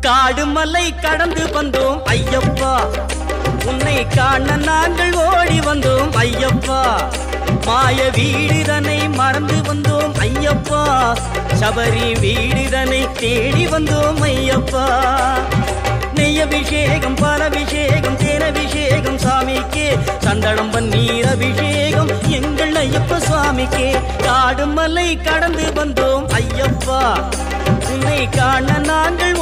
காடு மலை கடந்து வந்தோம் ஐயப்பா, உன்னை காண நாங்கள் ஓடி வந்தோம் ஐயப்பா. மாய வீடுதனை மறந்து வந்தோம் ஐயப்பா, சபரி வீடுதனை தேடி வந்தோம் ஐயப்பா. நெய்யபிஷேகம் பாலபிஷேகம் தேனபிஷேகம் சாமிக்கே, சந்தனம் பன்னீர் அபிஷேகம் எங்கள் ஐயப்ப சுவாமிக்கே. காடு மலை கடந்து வந்தோம் ஐயப்பா, உன்னை காண நாங்கள்